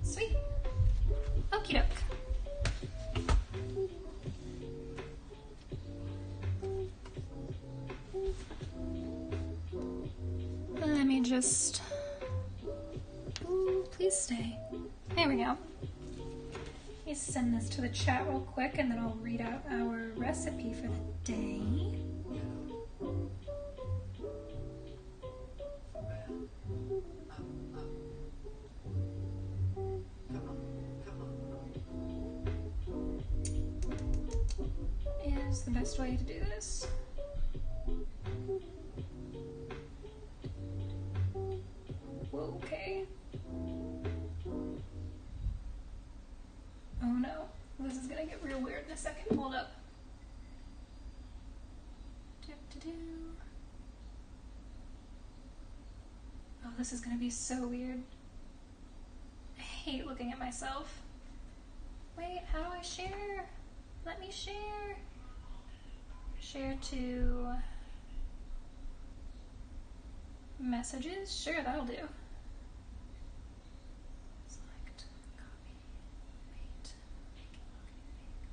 Sweet. Okie doke. Let me just... Ooh, please stay. There we go. Let me send this to the chat real quick and then I'll read out our recipe for the day. Is the best way to do this. Okay. Oh no, this is gonna get real weird in a second. Hold up. Oh, this is gonna be so weird. I hate looking at myself. Wait, how do I share? Let me share. Share to messages? Sure, that'll do. Select, copy, wait,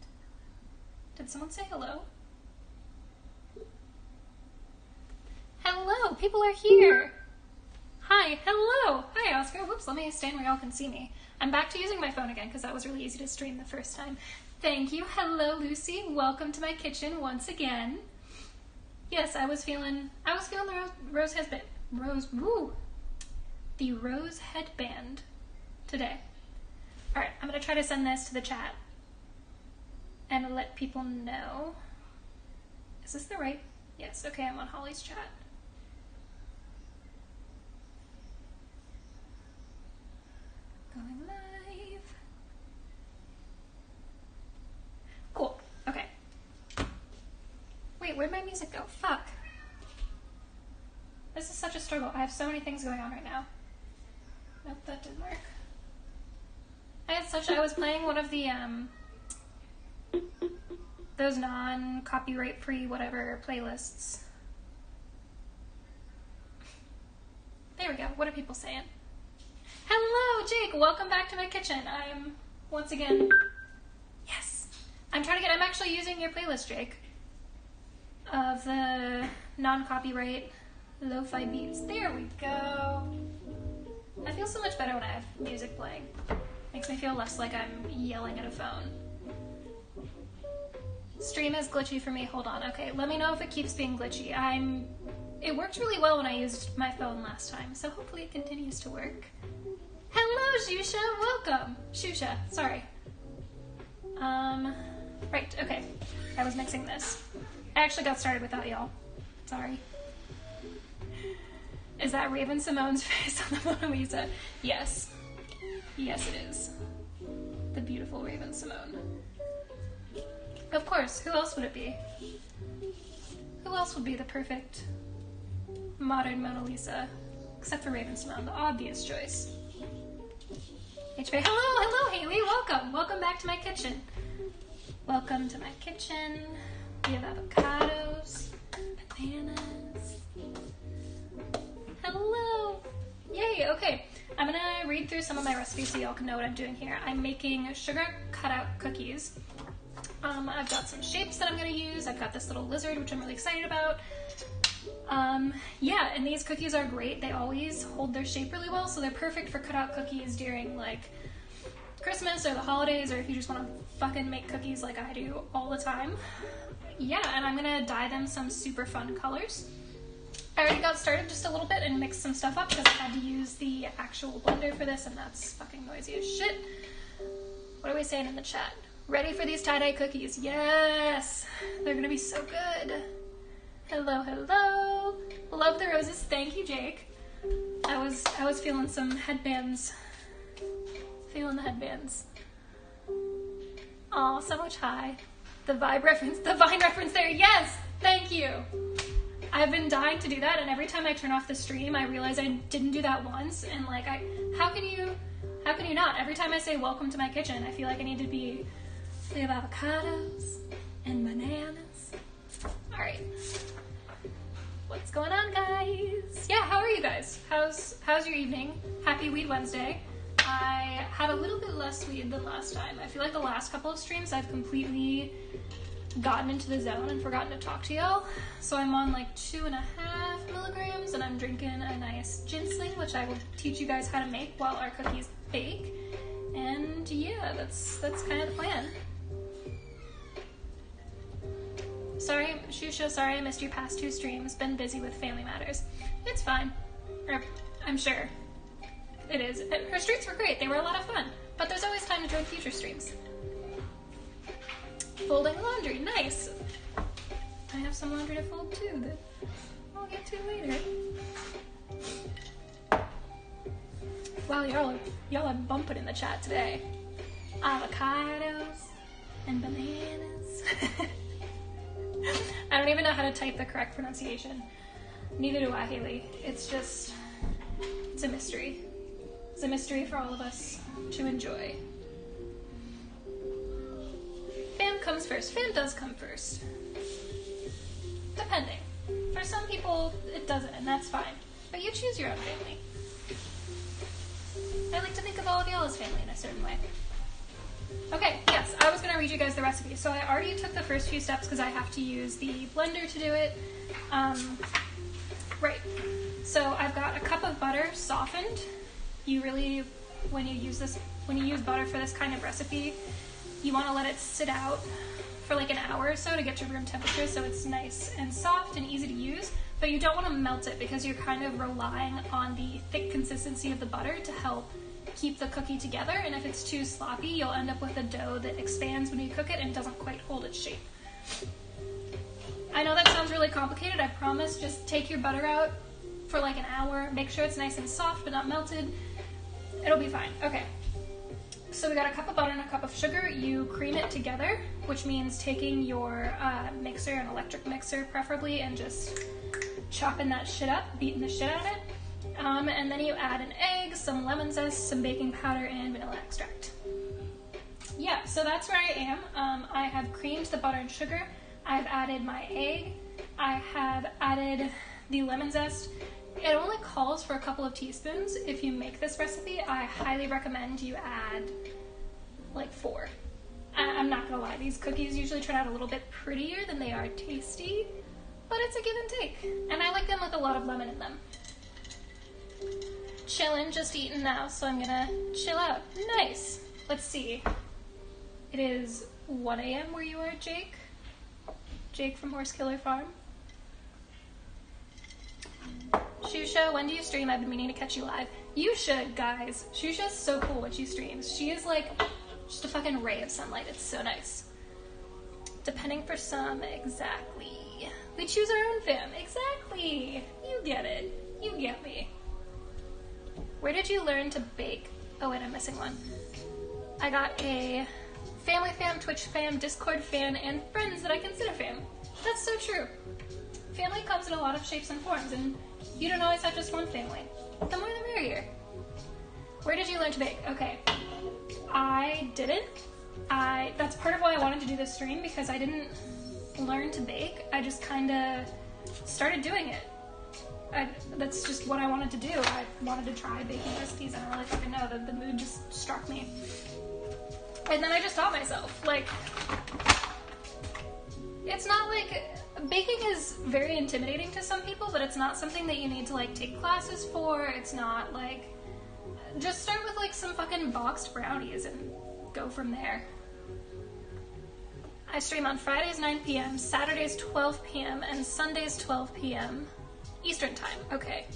make. Did someone say hello? Hello, people are here. Hi, hello. Hi, Oscar. Whoops, let me stand where y'all can see me. I'm back to using my phone again because that was really easy to stream the first time. Thank you. Hello, Lucy. Welcome to my kitchen once again. Yes, I was feeling the rose headband. The rose headband today. All right, I'm gonna try to send this to the chat and let people know. Is this the right? Yes. Okay, I'm on Holly's chat. Going live. Cool. Okay. Wait, where'd my music go? Fuck. This is such a struggle. I have so many things going on right now. Nope, that didn't work. I was playing one of the, those non-copyright free whatever playlists. There we go. What are people saying? Hello, Jake. Welcome back to my kitchen. I'm, once again, yes. I'm actually using your playlist, Jake, of the non-copyright lo-fi beats. There we go. I feel so much better when I have music playing. Makes me feel less like I'm yelling at a phone. Stream is glitchy for me. Hold on. Okay, let me know if it keeps being glitchy. It worked really well when I used my phone last time, so hopefully it continues to work. Hello, Shusha. Welcome. Shusha, sorry. Right, okay. I was mixing this. I actually got started without y'all. Sorry. Is that Raven Simone's face on the Mona Lisa? Yes. Yes, it is. The beautiful Raven Simone. Of course, who else would it be? Who else would be the perfect modern Mona Lisa? Except for Raven Simone, the obvious choice. Hello, Haley, welcome. Welcome back to my kitchen. Welcome to my kitchen. We have avocados, bananas. Hello. Yay, okay. I'm gonna read through some of my recipes so y'all can know what I'm doing here. I'm making sugar cutout cookies. I've got some shapes that I'm gonna use. I've got this little lizard, which I'm really excited about. Yeah, and these cookies are great. They always hold their shape really well, so they're perfect for cutout cookies during like Christmas or the holidays, or if you just want to fucking make cookies like I do all the time. Yeah, and I'm gonna dye them some super fun colors. I already got started just a little bit and mixed some stuff up because I had to use the actual blender for this, and that's fucking noisy as shit. What are we saying in the chat? Ready for these tie-dye cookies? Yes! They're gonna be so good. Hello, hello. Love the roses. Thank you, Jake. I was feeling some headbands. Feeling the headbands. Aw, so much high. The Vine reference there. Yes! Thank you. I've been dying to do that, and every time I turn off the stream, I realize I didn't do that once, and like, how can you not? Every time I say welcome to my kitchen, I feel like I need to be, we have avocados and bananas. All right. What's going on, guys? Yeah, how are you guys? How's your evening? Happy Weed Wednesday. I had a little bit less weed than last time. I feel like the last couple of streams I've completely gotten into the zone and forgotten to talk to y'all. So I'm on like 2.5 milligrams and I'm drinking a nice ginseng, which I will teach you guys how to make while our cookies bake. And yeah, that's kind of the plan. Sorry, Shusha, sorry I missed your past 2 streams. Been busy with family matters. It's fine. I'm sure. It is. Her streams were great. They were a lot of fun. But there's always time to join future streams. Folding laundry. Nice. I have some laundry to fold too that I'll get to later. Wow, y'all are bumping in the chat today. Avocados and bananas. I don't even know how to type the correct pronunciation. Neither do I, Haley. It's a mystery. It's a mystery for all of us to enjoy. Fam comes first. Fam does come first. Depending. For some people, it doesn't, and that's fine. But you choose your own family. I like to think of all of y'all as family in a certain way. Okay, yes, I was going to read you guys the recipe. So I already took the first few steps because I have to use the blender to do it. Right. So I've got a cup of butter softened. You really, when you use butter for this kind of recipe, you want to let it sit out for like an hour or so to get to room temperature so it's nice and soft and easy to use. But you don't want to melt it because you're kind of relying on the thick consistency of the butter to help keep the cookie together, and if it's too sloppy, you'll end up with a dough that expands when you cook it and doesn't quite hold its shape. I know that sounds really complicated. I promise, just take your butter out for like an hour, make sure it's nice and soft but not melted. It'll be fine. Okay. So we got a cup of butter and a cup of sugar. You cream it together, which means taking your mixer, an electric mixer preferably, and just chopping that shit up, beating the shit out of it. And then you add an egg, some lemon zest, some baking powder, and vanilla extract. Yeah, so that's where I am. I have creamed the butter and sugar. I've added my egg. I have added the lemon zest. It only calls for a couple of teaspoons. If you make this recipe, I highly recommend you add like 4. I'm not gonna lie, these cookies usually turn out a little bit prettier than they are tasty, but it's a give and take. And I like them with a lot of lemon in them. Chillin', just eating now, so I'm gonna chill out. Nice. Let's see. It is 1 a.m. where you are, Jake? Jake from Horse Killer Farm. Shusha, when do you stream? I've been meaning to catch you live. You should, guys. Shusha's so cool when she streams. She is like just a fucking ray of sunlight. It's so nice. Depending for some, exactly. We choose our own fam. Exactly. You get it. You get me. Where did you learn to bake? Oh wait, I'm missing one. I got a family fam, Twitch fam, Discord fam, and friends that I consider fam. That's so true. Family comes in a lot of shapes and forms, and you don't always have just one family. The more the merrier. Where did you learn to bake? Okay. I didn't. That's part of why I wanted to do this stream, because I didn't learn to bake. I just kind of started doing it. That's just what I wanted to do. I wanted to try baking recipes. I don't really fucking know. The mood just struck me. And then I just taught myself. Like, it's not like... Baking is very intimidating to some people, but it's not something that you need to, like, take classes for. It's not, like... Just start with, like, some fucking boxed brownies and go from there. I stream on Fridays 9 p.m., Saturdays 12 p.m., and Sundays 12 p.m. Eastern time. Okay.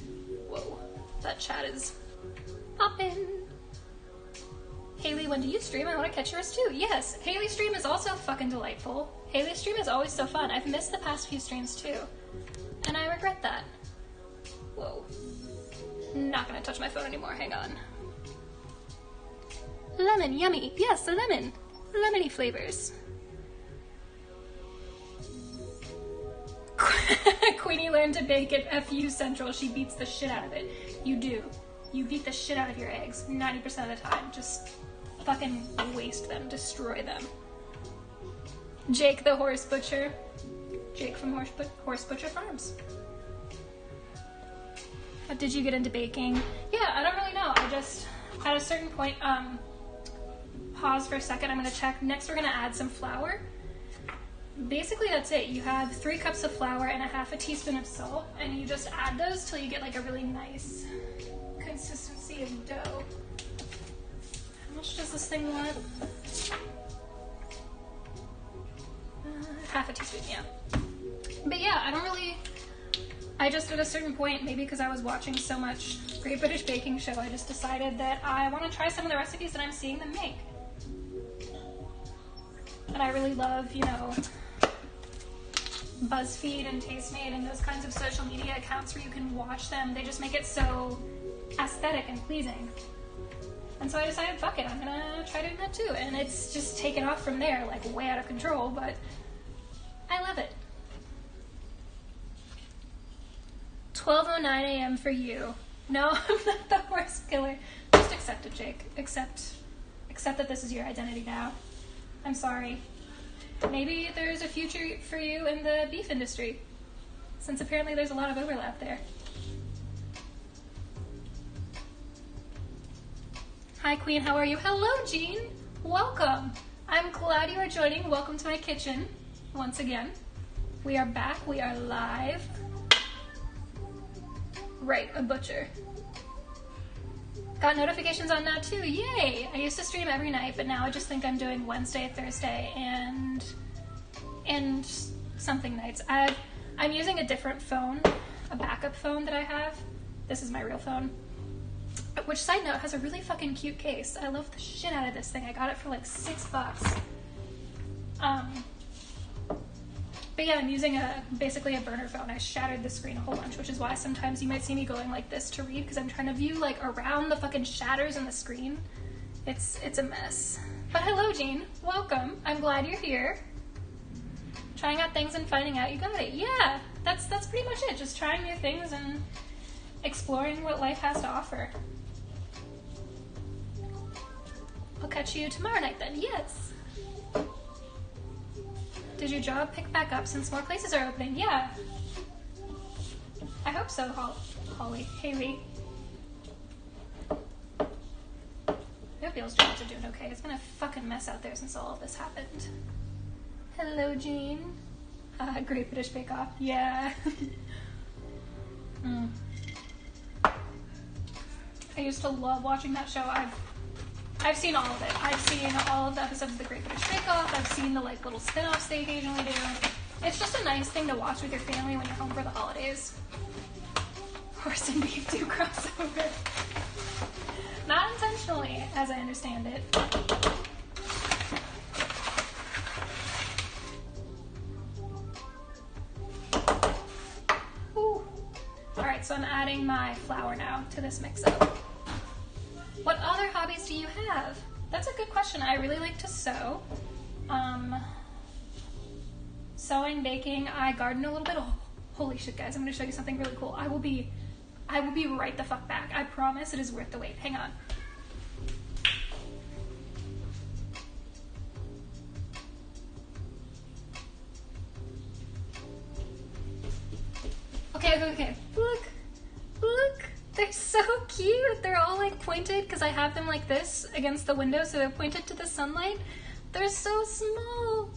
Whoa. That chat is poppin'. Haley, when do you stream? I want to catch yours too. Yes, Haley's stream is also fucking delightful. Haley's stream is always so fun. I've missed the past few streams too. And I regret that. Whoa. Not gonna touch my phone anymore. Hang on. Lemon, yummy. Yes, a lemon. Lemony flavors. Queenie learned to bake at FU Central. She beats the shit out of it. You do. You beat the shit out of your eggs 90% of the time. Just fucking waste them. Destroy them. Jake the Horse Butcher. Jake from Horse Butcher Farms. How did you get into baking? Yeah, I don't really know. I just, at a certain point, pause for a second. I'm gonna check. Next, we're gonna add some flour. Basically, that's it. You have 3 cups of flour and a half a teaspoon of salt, and you just add those till you get like a really nice consistency of dough. How much does this thing want? Half a teaspoon, yeah. But yeah, I just at a certain point, maybe because I was watching so much Great British Baking Show, I just decided that I want to try some of the recipes that I'm seeing them make. And I really love, you know, BuzzFeed and Tastemade and those kinds of social media accounts where you can watch them. They just make it so aesthetic and pleasing. And so I decided, fuck it, I'm gonna try doing that too. And it's just taken off from there, like way out of control, but I love it. 12:09 a.m. for you. No, I'm not the horse killer. Just accept it, Jake. Accept that this is your identity now. I'm sorry. Maybe there's a future for you in the beef industry, since apparently there's a lot of overlap there. Hi, Queen. How are you? Hello, Jean. Welcome. I'm glad you are joining. Welcome to my kitchen once again. We are back. We are live. Right, a butcher. Got notifications on now too, yay! I used to stream every night, but now I just think I'm doing Wednesday, Thursday, and something nights. I'm using a different phone, a backup phone that I have. This is my real phone. Which, side note, has a really fucking cute case. I love the shit out of this thing. I got it for like $6. But yeah, I'm using basically a burner phone. I shattered the screen a whole bunch, which is why sometimes you might see me going like this to read, because I'm trying to view like around the fucking shatters in the screen. It's a mess. But hello, Jean. Welcome. I'm glad you're here. Trying out things and finding out you got it. Yeah, that's pretty much it. Just trying new things and exploring what life has to offer. I'll catch you tomorrow night then. Yes. Did your job pick back up since more places are opening? Yeah. I hope so, Holly. Haley. I hope y'all's jobs are doing okay. It's been a fucking mess out there since all of this happened. Hello, Jean. Great British Bake Off. Yeah. I used to love watching that show. I've seen all of it. I've seen all of the episodes of the Great British Bake Off. I've seen the like little spin-offs they occasionally do. It's just a nice thing to watch with your family when you're home for the holidays. Horse and beef do cross over. Not intentionally, as I understand it. Ooh. Alright, so I'm adding my flour now to this mix-up. What other hobbies do you have? That's a good question. I really like to sew. Sewing, baking, I garden a little bit. Oh, holy shit, guys, I'm gonna show you something really cool. I will be right the fuck back. I promise it is worth the wait. Hang on. Okay. Look. They're so cute. They're all like pointed because I have them like this against the window, so they're pointed to the sunlight. They're so small.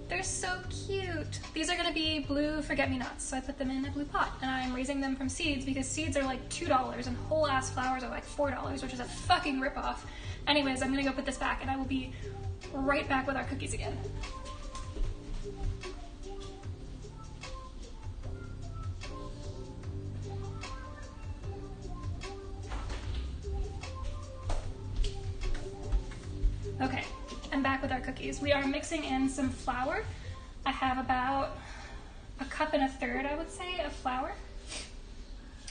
They're so cute. These are gonna be blue forget-me-nots, so I put them in a blue pot, and I'm raising them from seeds because seeds are like $2 and whole ass flowers are like $4, which is a fucking ripoff. Anyways, I'm gonna go put this back, and I will be right back with our cookies again. Okay, I'm back with our cookies. We are mixing in some flour. I have about 1.33 cups, I would say, of flour.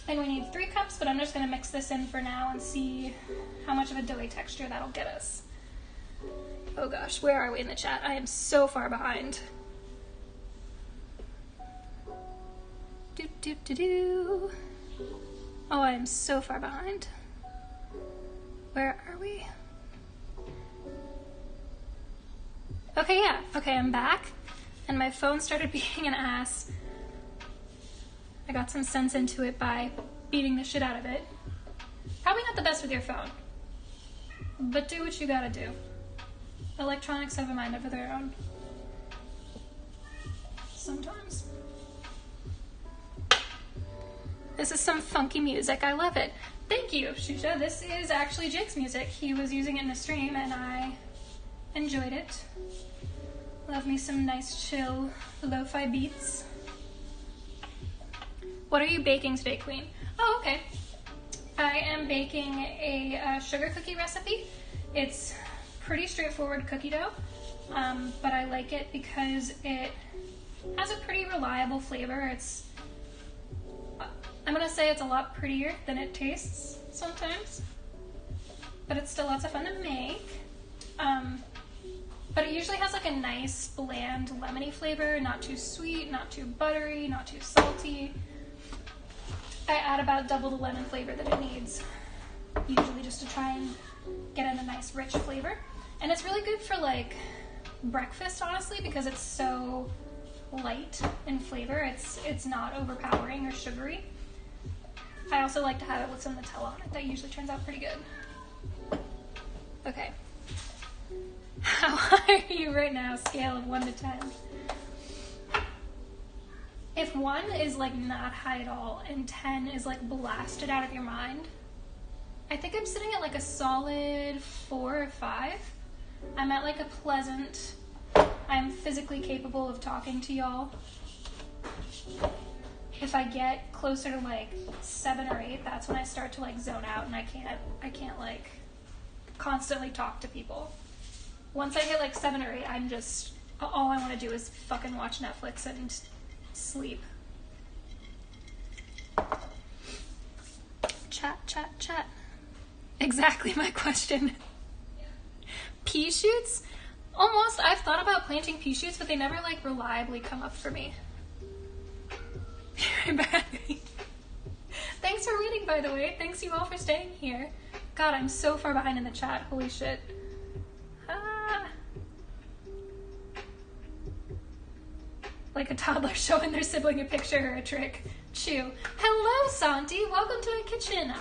And we need 3 cups, but I'm just gonna mix this in for now and see how much of a doughy texture that'll get us. Oh gosh, where are we in the chat? I am so far behind. Oh, I am so far behind. Where are we? Okay, yeah. Okay, I'm back. And my phone started being an ass. I got some sense into it by beating the shit out of it. Probably not the best with your phone, but do what you gotta do. Electronics have a mind of their own. Sometimes. This is some funky music. I love it. Thank you, Shusha. This is actually Jake's music. He was using it in the stream, and I enjoyed it. Love me some nice, chill, lo-fi beats. What are you baking today, Queen? Oh, okay. I am baking a sugar cookie recipe. It's pretty straightforward cookie dough, but I like it because it has a pretty reliable flavor. I'm gonna say it's a lot prettier than it tastes sometimes, but it's still lots of fun to make. But it usually has like a nice, bland, lemony flavor, not too sweet, not too buttery, not too salty. I add about double the lemon flavor that it needs, usually just to try and get in a nice, rich flavor. And it's really good for like breakfast, honestly, because it's so light in flavor. It's not overpowering or sugary. I also like to have it with some Nutella on it. That usually turns out pretty good. Okay. How are you right now? Scale of 1 to 10. If 1 is like not high at all and 10 is like blasted out of your mind, I think I'm sitting at like a solid 4 or 5. I'm at like a pleasant, I'm physically capable of talking to y'all. If I get closer to like 7 or 8, that's when I start to like zone out and I can't like constantly talk to people. Once I hit like 7 or 8, I'm just, all I want to do is fucking watch Netflix and sleep. Chat. Exactly my question. Pea shoots? Almost. I've thought about planting pea shoots, but they never like reliably come up for me. Thanks for reading, by the way. Thanks you all for staying here. God, I'm so far behind in the chat. Holy shit. Like a toddler showing their sibling a picture or a trick. Chew. Hello, Santi. Welcome to my kitchen.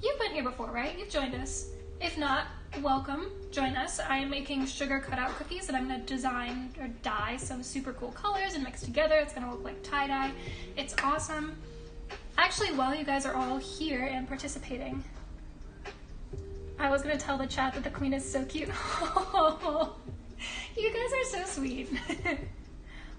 You've been here before, right? You've joined us. If not, welcome. Join us. I am making sugar cutout cookies that I'm going to design or dye some super cool colors and mix together. It's going to look like tie-dye. It's awesome. Actually, while you guys are all here and participating, I was going to tell the chat that the queen is so cute. You guys are so sweet.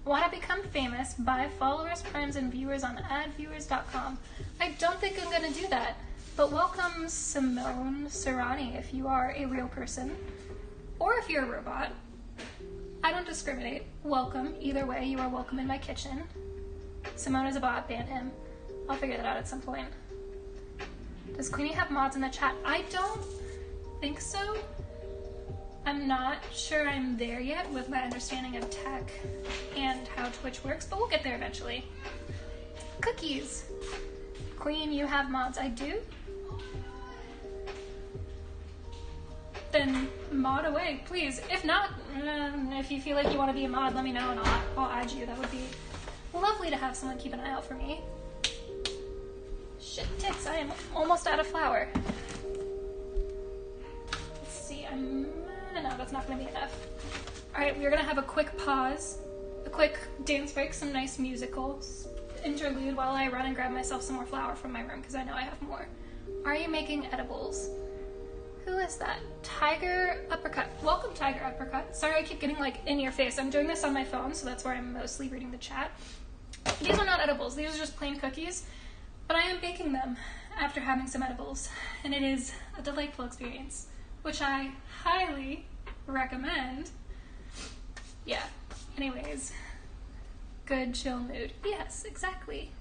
Want to become famous? Buy followers, friends, and viewers on adviewers.com. I don't think I'm going to do that. But welcome Simone Serrani if you are a real person. Or if you're a robot. I don't discriminate. Welcome. Either way, you are welcome in my kitchen. Simone is a bot. Ban him. I'll figure that out at some point. Does Queenie have mods in the chat? I don't think so. I'm not sure I'm there yet with my understanding of tech and how Twitch works, but we'll get there eventually. Cookies. Queen, you have mods. I do? Then mod away, please. If not, if you feel like you want to be a mod, let me know and I'll add you. That would be lovely to have someone keep an eye out for me. Shit tits, I am almost out of flour. Let's see, no, that's not going to be enough. Alright, we're going to have a quick pause, a quick dance break, some nice musical interlude while I run and grab myself some more flour from my room because I know I have more. Are you making edibles? Who is that? Tiger Uppercut. Welcome, Tiger Uppercut. Sorry I keep getting like in your face. I'm doing this on my phone, so that's where I'm mostly reading the chat. These are not edibles. These are just plain cookies, but I am baking them after having some edibles, and it is a delightful experience, which I highly recommend. Yeah. Anyways, good chill mood. Yes, exactly.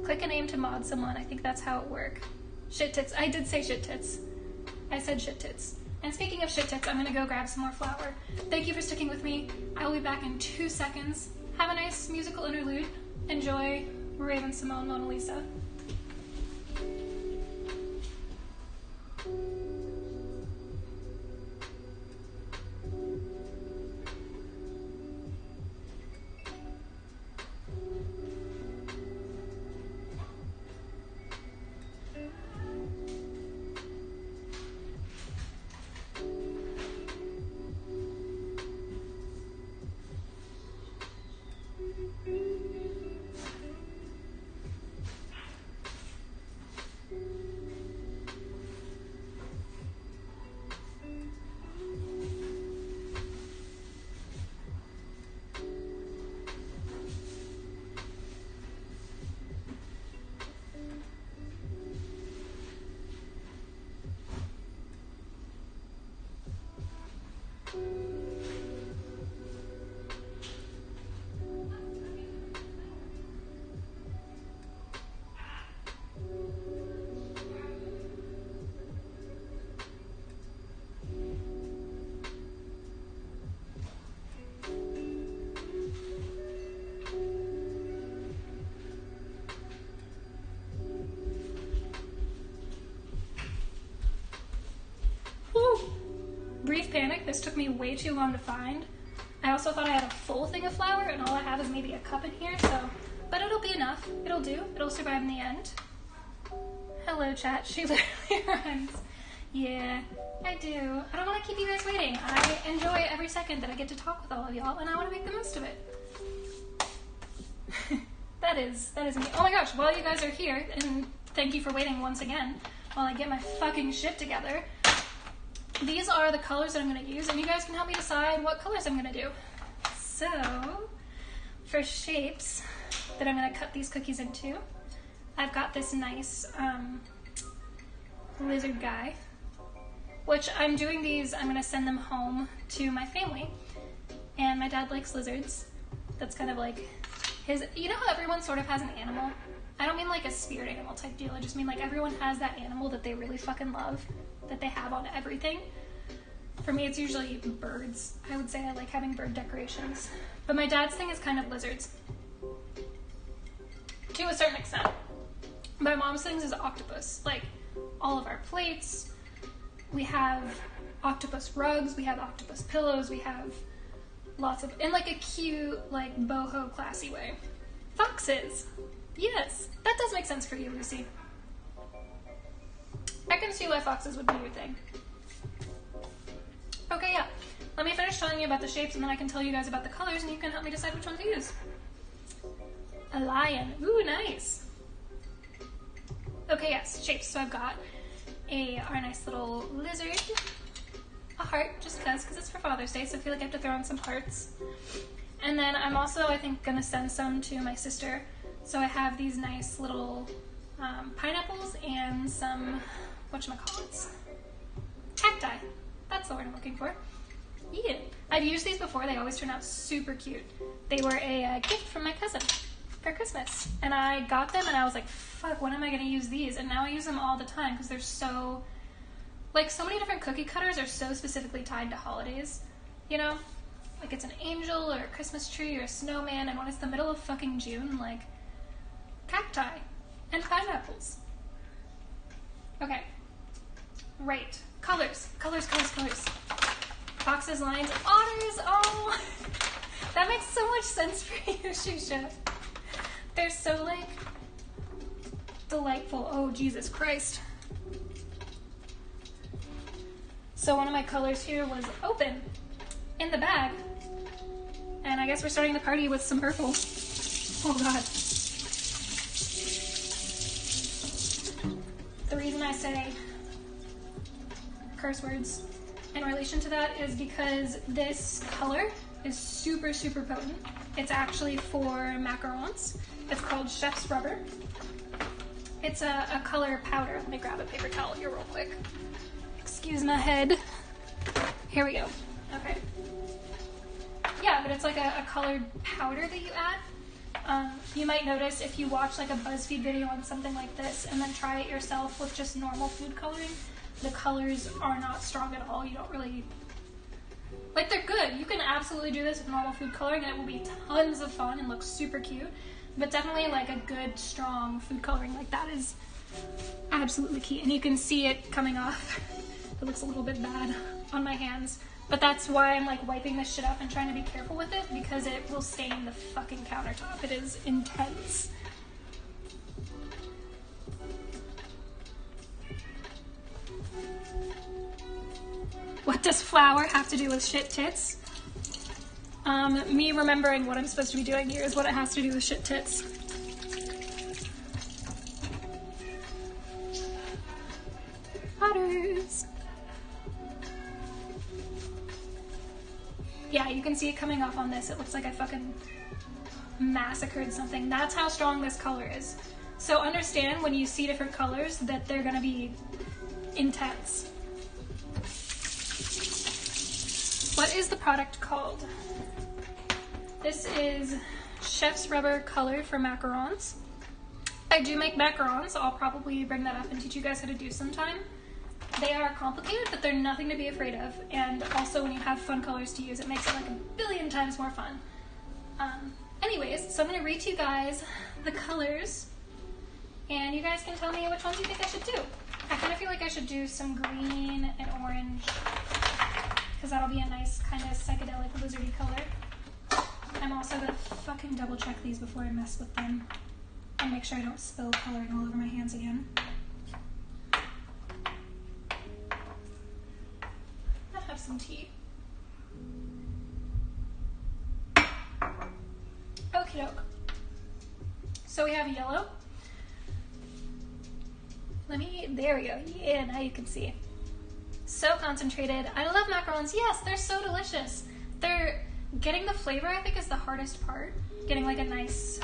Click a name to mod someone. I think that's how it works. Shit tits. I did say shit tits. I said shit tits. And speaking of shit tits, I'm gonna go grab some more flour. Thank you for sticking with me. I will be back in 2 seconds. Have a nice musical interlude. Enjoy Raven Simone Mona Lisa. brief panic. This took me way too long to find. I also thought I had a full thing of flour, and all I have is maybe a cup in here, so... But it'll be enough. It'll do. It'll survive in the end. Hello, chat. She literally runs. Yeah, I do. I don't want to keep you guys waiting. I enjoy every second that I get to talk with all of y'all, and I want to make the most of it. That is me. Oh my gosh, while you guys are here, and thank you for waiting once again, while I get my fucking shit together, these are the colors that I'm going to use, and you guys can help me decide what colors I'm going to do. So, for shapes that I'm going to cut these cookies into, I've got this nice lizard guy, which I'm doing these, I'm going to send them home to my family, and my dad likes lizards. That's kind of like his, you know how everyone sort of has an animal? I don't mean like a spirit animal type deal, I just mean like everyone has that animal that they really fucking love, that they have on everything. For me, it's usually birds. I would say I like having bird decorations. But my dad's thing is kind of lizards. To a certain extent. My mom's thing is octopus. Like, all of our plates, we have octopus rugs, we have octopus pillows, we have lots of, in like a cute, like boho classy way. Foxes. Yes, that does make sense for you, Lucy. I can see why foxes would be your thing. Okay, yeah. Let me finish telling you about the shapes, and then I can tell you guys about the colors, and you can help me decide which one to use. A lion. Ooh, nice. Okay, yes, shapes. So I've got our nice little lizard, a heart, just because it's for Father's Day, so I feel like I have to throw in some hearts. And then I'm also, I think, gonna send some to my sister. So I have these nice little pineapples and some, whatchamacallits, cacti. That's the word I'm looking for. Yeah. I've used these before. They always turn out super cute. They were a gift from my cousin for Christmas. And I got them and I was like, fuck, when am I going to use these? And now I use them all the time because they're so, like, so many different cookie cutters are so specifically tied to holidays, you know? Like it's an angel or a Christmas tree or a snowman, and when it's the middle of fucking June, like, cacti and pineapples. Okay. Right. Colors. Colors, colors, colors. Foxes, lions, otters. Oh, that makes so much sense for you, Shusha. They're so, like, delightful. Oh, Jesus Christ. So one of my colors here was open in the bag. And I guess we're starting the party with some purple. Oh, God. The reason I say curse words in relation to that is because this color is super, super potent. It's actually for macarons. It's called Chef's Rubber. It's a color powder. Let me grab a paper towel here real quick. Excuse my head. Here we go. Okay. Yeah, but it's like a colored powder that you add. You might notice if you watch like a BuzzFeed video on something like this and then try it yourself with just normal food coloring, the colors are not strong at all. You don't really, like, they're good. You can absolutely do this with normal food coloring and it will be tons of fun and look super cute. But definitely like a good, strong food coloring like that is absolutely key. And you can see it coming off. It looks a little bit bad on my hands. But that's why I'm like wiping this shit up and trying to be careful with it, because it will stain the fucking countertop. It is intense. What does flour have to do with shit tits? Me remembering what I'm supposed to be doing here is what it has to do with shit tits. Otters. Yeah, you can see it coming off on this. It looks like I fucking massacred something. That's how strong this color is. So understand when you see different colors that they're gonna be intense. What is the product called? This is Chef's Rubber Color for macarons. I do make macarons. I'll probably bring that up and teach you guys how to do sometime. They are complicated, but they're nothing to be afraid of. And also when you have fun colors to use, it makes it like a billion times more fun. Anyways, so I'm gonna read to you guys the colors and you guys can tell me which ones you think I should do. I kind of feel like I should do some green and orange because that'll be a nice kind of psychedelic lizardy color. I'm also gonna fucking double check these before I mess with them and make sure I don't spill coloring all over my hands again. I'll have some tea. Okie doke. So we have yellow. There we go. Yeah, now you can see. So concentrated. I love macarons. Yes, they're so delicious. Getting the flavor, I think, is the hardest part. Getting like a nice,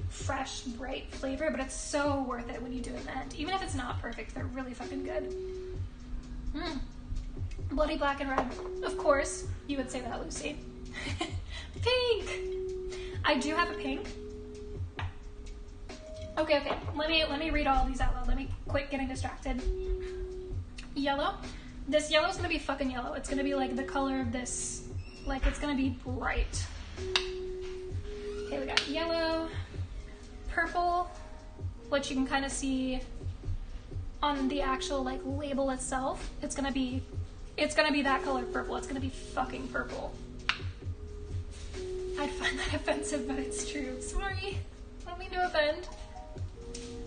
fresh, bright flavor, but it's so worth it when you do it in the end. Even if it's not perfect, they're really fucking good. Bloody black and red. Of course, you would say that, Lucy. Pink! I do have a pink. Okay. Let me read all these out loud. Let me quit getting distracted. Yellow. This yellow is gonna be fucking yellow. It's gonna be like the color of this. Like, it's gonna be bright. Okay, we got yellow, purple, which you can kind of see on the actual like label itself. It's gonna be that color purple. It's gonna be fucking purple. I'd find that offensive, but it's true. Sorry. Don't mean to offend.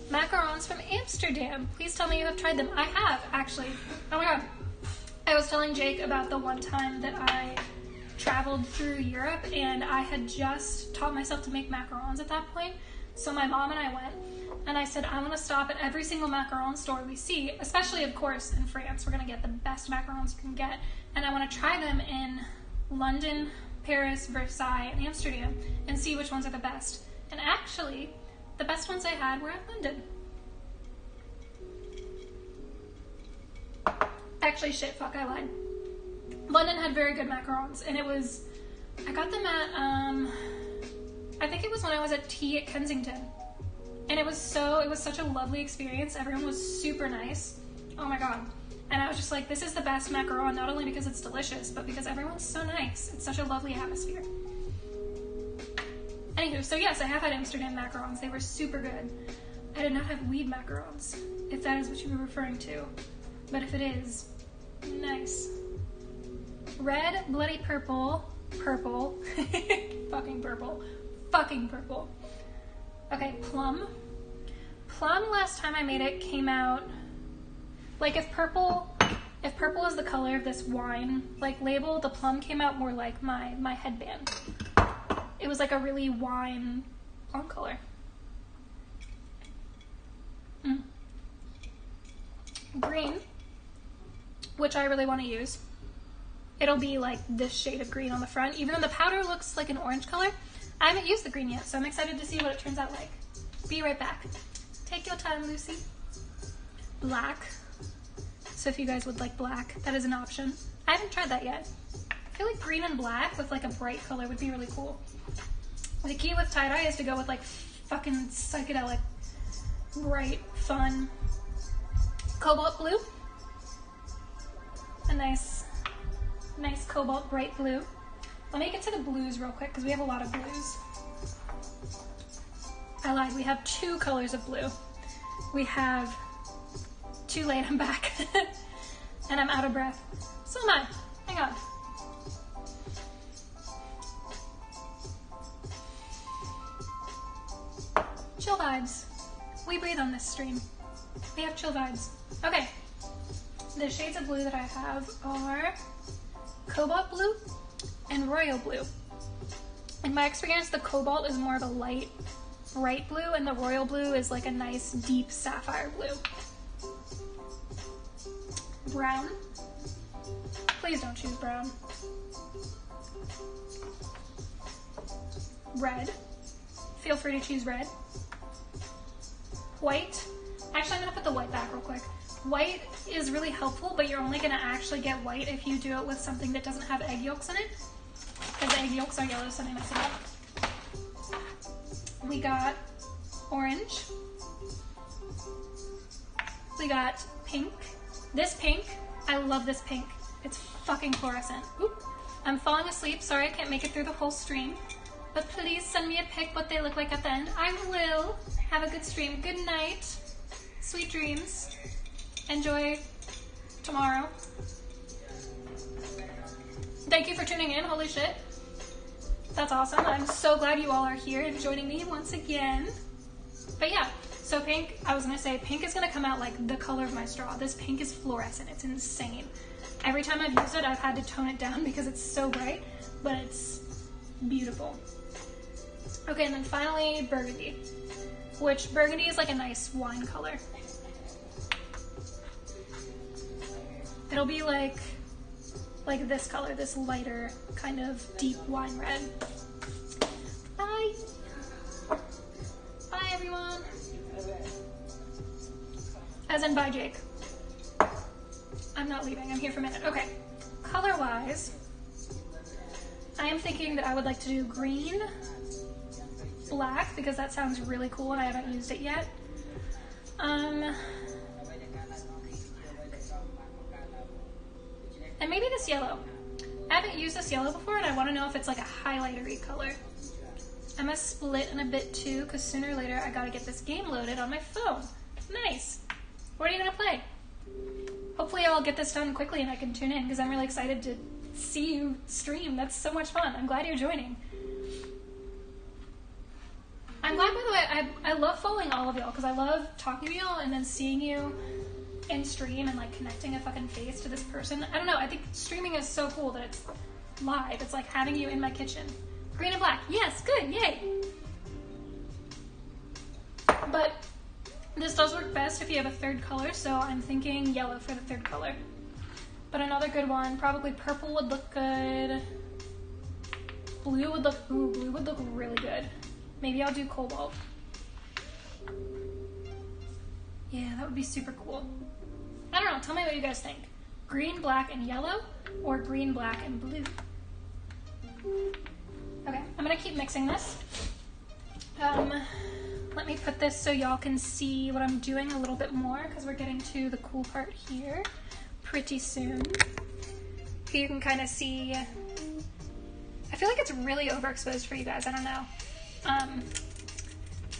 Macarons from Amsterdam. Please tell me you have tried them. I have, actually. Oh my god. I was telling Jake about the one time that I traveled through Europe and I had just taught myself to make macarons at that point. So my mom and I went and I said, I'm going to stop at every single macaron store we see, especially, of course, in France. We're going to get the best macarons you can get. And I want to try them in London, Paris, Versailles, and Amsterdam and see which ones are the best. And actually, the best ones I had were at London. Actually, shit, fuck, I lied. London had very good macarons, and I got them at, I think it was when I was at tea at Kensington. And it was such a lovely experience. Everyone was super nice. Oh my god. And I was just like, this is the best macaron, not only because it's delicious, but because everyone's so nice. It's such a lovely atmosphere. Anywho, so yes, I have had Amsterdam macarons. They were super good. I did not have weed macarons, if that is what you were referring to. But if it is, nice. Red, bloody purple, fucking purple. Okay, plum. Plum, last time I made it, came out, like if purple is the color of this wine, like label, the plum came out more like my headband. It was like a really wine plum color. Green, which I really want to use. It'll be like this shade of green on the front, even though the powder looks like an orange color. I haven't used the green yet, so I'm excited to see what it turns out like. Be right back. Take your time, Lucy. Black. So if you guys would like black, that is an option. I haven't tried that yet. I feel like green and black with like a bright color would be really cool. The key with tie-dye is to go with like fucking psychedelic, bright, fun, cobalt blue. A nice cobalt bright blue. Let me get to the blues real quick because we have a lot of blues. I lied, we have 2 colors of blue. We have, too late, I'm back. And I'm out of breath. So am I. Hang on. Chill vibes. We breathe on this stream. We have chill vibes. Okay. The shades of blue that I have are cobalt blue and royal blue. In my experience, the cobalt is more of a light, bright blue, and the royal blue is like a nice, deep sapphire blue. Brown. Please don't choose brown. Red. Feel free to choose red. White. Actually, I'm gonna put the white back real quick. White is really helpful, but you're only gonna actually get white if you do it with something that doesn't have egg yolks in it. Because the egg yolks are yellow, so they mix it up. We got orange. We got pink. This pink, I love this pink. It's fucking fluorescent. Oop. I'm falling asleep. Sorry I can't make it through the whole stream. But please send me a pic what they look like at the end. I will. Have a good stream. Good night. Sweet dreams. Enjoy tomorrow. Thank you for tuning in. Holy shit. That's awesome. I'm so glad you all are here and joining me once again. But yeah, so pink, I was gonna say pink is gonna come out like the color of my straw. This pink is fluorescent. It's insane. Every time I've used it, I've had to tone it down because it's so bright, but it's beautiful. Okay, and then finally burgundy, which burgundy is like a nice wine color. It'll be like this color, this lighter kind of deep wine red. Bye. Bye everyone. As in bye Jake. I'm not leaving, I'm here for a minute. Okay, color-wise, I am thinking that I would like to do green, black, because that sounds really cool and I haven't used it yet. And maybe this yellow. I haven't used this yellow before and I want to know if it's like a highlighter-y color. I'm gonna split in a bit too, because sooner or later I gotta get this game loaded on my phone. Nice. What are you gonna play? Hopefully I'll get this done quickly and I can tune in, because I'm really excited to see you stream. That's so much fun. I'm glad you're joining. I'm glad, by the way, I love following all of y'all, because I love talking to y'all and then seeing you in stream and like connecting a fucking face to this person. I don't know, I think streaming is so cool that it's live. It's like having you in my kitchen. Green and black. Yes, good, yay. But this does work best if you have a third color, so I'm thinking yellow for the third color. But another good one, probably purple would look good. Blue would look, ooh, blue would look really good. Maybe I'll do cobalt. Yeah, that would be super cool. I don't know, tell me what you guys think. Green, black, and yellow, or green, black, and blue? Okay, I'm gonna keep mixing this. Let me put this so y'all can see what I'm doing a little bit more, because we're getting to the cool part here pretty soon. Here you can kind of see, I feel like it's really overexposed for you guys, I don't know.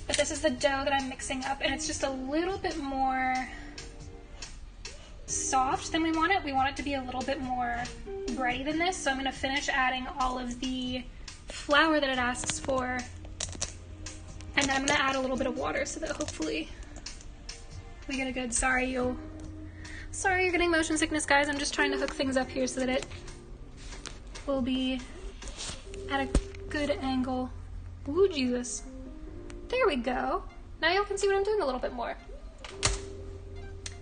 But this is the dough that I'm mixing up, and it's just a little bit more soft than we want it. We want it to be a little bit more bready than this, so I'm gonna finish adding all of the flour that it asks for. And then I'm gonna add a little bit of water so that hopefully we get a good, sorry you're getting motion sickness, guys. I'm just trying to hook things up here so that it will be at a good angle. Ooh, Jesus. There we go. Now y'all can see what I'm doing a little bit more.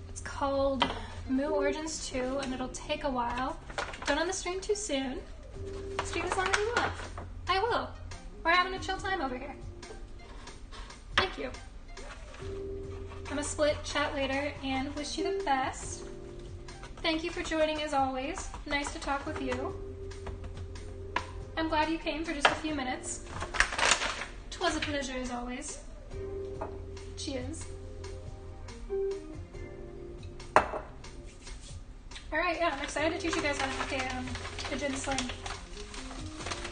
It's called Moo Origins 2 and it'll take a while. Don't end the stream too soon. Stream as long as you want. I will. We're having a chill time over here. Thank you. I'm gonna split, chat later, and wish you the best. Thank you for joining as always. Nice to talk with you. I'm glad you came for just a few minutes. 'Twas a pleasure as always. Cheers. Alright, yeah, I'm excited to teach you guys how to make a gin sling.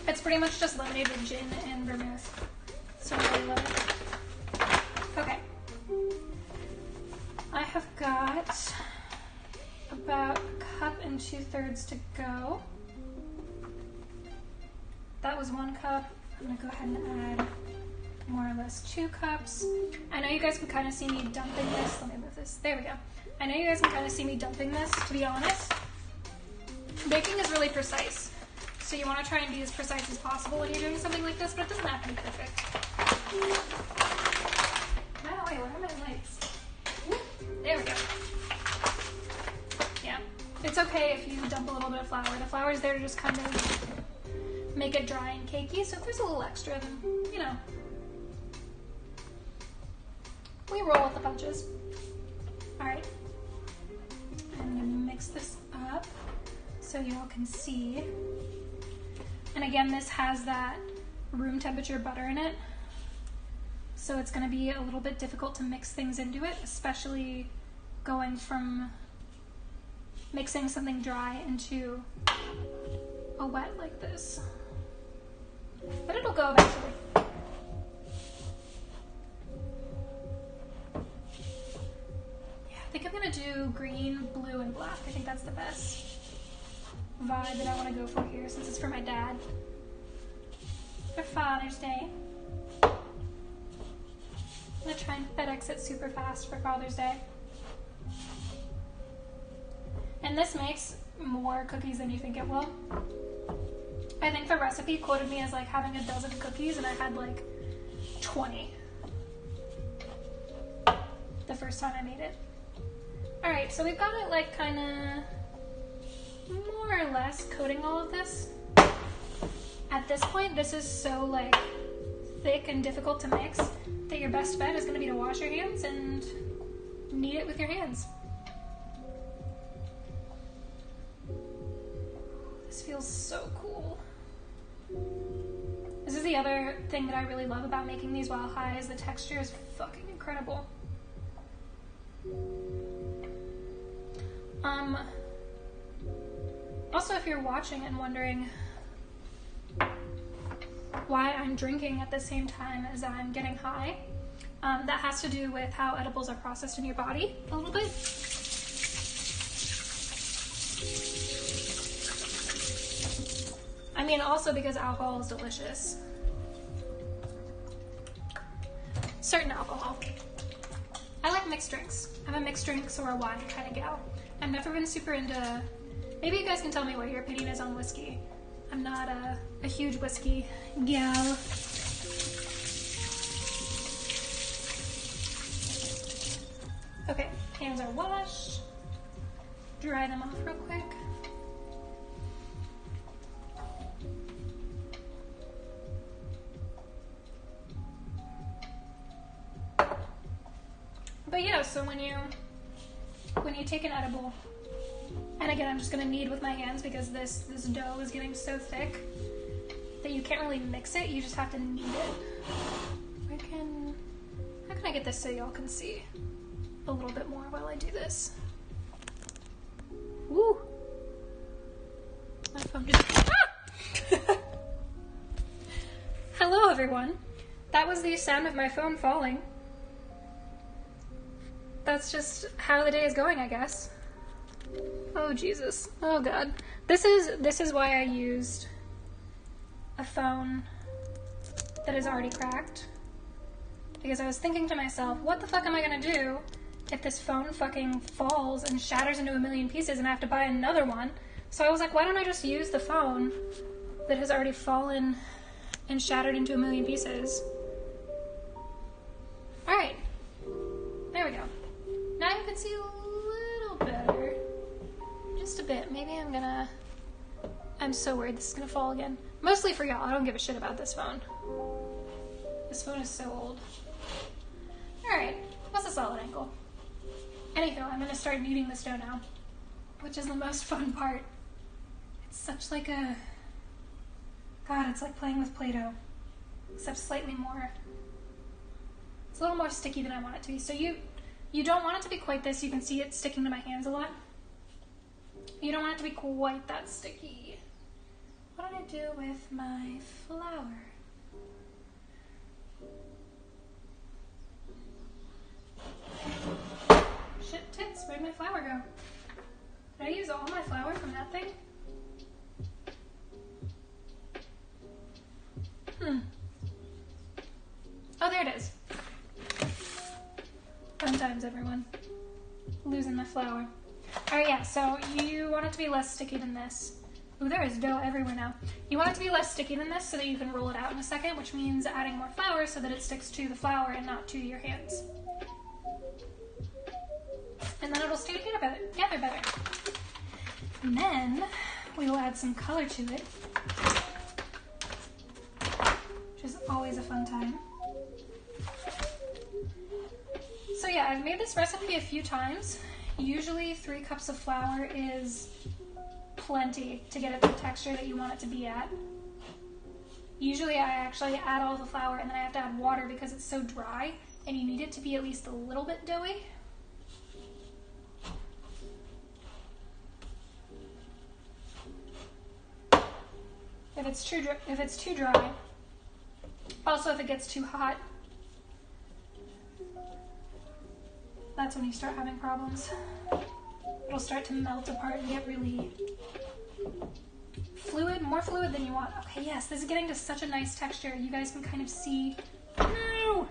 It's pretty much just lemonade with gin and vermouth. So I really love it. Okay. I have got about a cup and 2/3 to go. That was 1 cup. I'm gonna go ahead and add more or less 2 cups. I know you guys can kind of see me dumping this. Let me move this. There we go. I know you guys can kind of see me dumping this, to be honest. Baking is really precise. So you want to try and be as precise as possible when you're doing something like this, but it doesn't have to be perfect. No, wait, where are my lights? There we go. Yeah. It's okay if you dump a little bit of flour. The flour is there to just kind of make it dry and cakey, so if there's a little extra, then, you know, we roll with the punches. Alright. I'm gonna mix this up so y'all can see. And again, this has that room temperature butter in it, so it's gonna be a little bit difficult to mix things into it, especially going from mixing something dry into a wet like this. But it'll go eventually. Yeah, I think I'm gonna do green, blue, and black. I think that's the best vibe that I want to go for here since it's for my dad. For Father's Day. I'm gonna try and FedEx it super fast for Father's Day. And this makes more cookies than you think it will. I think the recipe quoted me as like having a dozen cookies and I had like 20 the first time I made it. Alright, so we've got it like kind of more or less coating all of this. At this point, this is so like thick and difficult to mix that your best bet is going to be to wash your hands and knead it with your hands. This feels so cool. This is the other thing that I really love about making these while high is the texture is fucking incredible. Also, if you're watching and wondering why I'm drinking at the same time as I'm getting high, that has to do with how edibles are processed in your body a little bit. I mean, also because alcohol is delicious. Certain alcohol. I like mixed drinks. I'm a mixed drinks or a wine kind of gal. I've never been super into... Maybe you guys can tell me what your opinion is on whiskey. I'm not a huge whiskey gal. Okay, hands are washed. Dry them off real quick. But yeah, so when you take an edible, and again, I'm just gonna knead with my hands because this dough is getting so thick that you can't really mix it. You just have to knead it. How can I get this so y'all can see a little bit more while I do this? Woo! My phone just... Ah! Hello, everyone. That was the sound of my phone falling. That's just how the day is going, I guess. Oh, Jesus. Oh, God. This is why I used a phone that is already cracked. Because I was thinking to myself, what the fuck am I gonna do if this phone fucking falls and shatters into a million pieces and I have to buy another one? So I was like, why don't I just use the phone that has already fallen and shattered into a million pieces? Alright. There we go. Now you can see a little better. Just a bit. Maybe I'm so worried this is gonna fall again. Mostly for y'all. I don't give a shit about this phone. This phone is so old. Alright. That's a solid ankle. Anywho, I'm gonna start kneading this dough now, which is the most fun part. It's such like a... God, it's like playing with Play-Doh. Except slightly more... It's a little more sticky than I want it to be. So you don't want it to be quite this. You can see it sticking to my hands a lot. You don't want it to be quite that sticky. What did I do with my flour? Shit tits, where'd my flour go? Did I use all my flour from that thing? Oh, there it is. Fun times, everyone. Losing my flour. Alright, yeah, so you want it to be less sticky than this. Ooh, there is dough everywhere now. You want it to be less sticky than this so that you can roll it out in a second, which means adding more flour so that it sticks to the flour and not to your hands. And then it'll stay together better. And then we will add some color to it, which is always a fun time. So yeah, I've made this recipe a few times. Usually 3 cups of flour is plenty to get it the texture that you want it to be at. Usually I actually add all the flour and then I have to add water because it's so dry and you need it to be at least a little bit doughy. If it's too dry, also if it gets too hot, that's when you start having problems. It'll start to melt apart and get really more fluid than you want. Okay, yes, this is getting to such a nice texture. You guys can kind of see, no!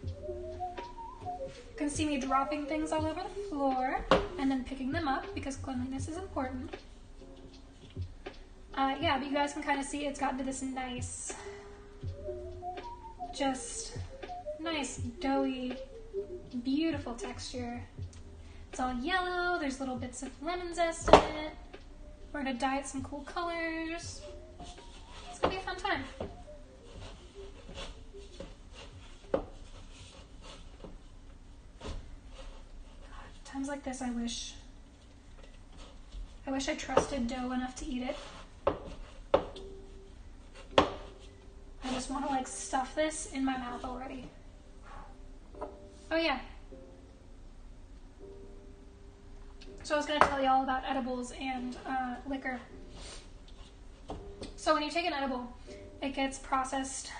You can see me dropping things all over the floor and then picking them up because cleanliness is important. Yeah, but you guys can kind of see it's gotten to this nice, just nice, doughy, beautiful texture. It's all yellow, there's little bits of lemon zest in it. We're gonna dye it some cool colors. It's gonna be a fun time. God, times like this, I wish I trusted dough enough to eat it. I just want to like stuff this in my mouth already. Oh yeah. So I was going to tell you all about edibles and liquor. So when you take an edible, it gets processed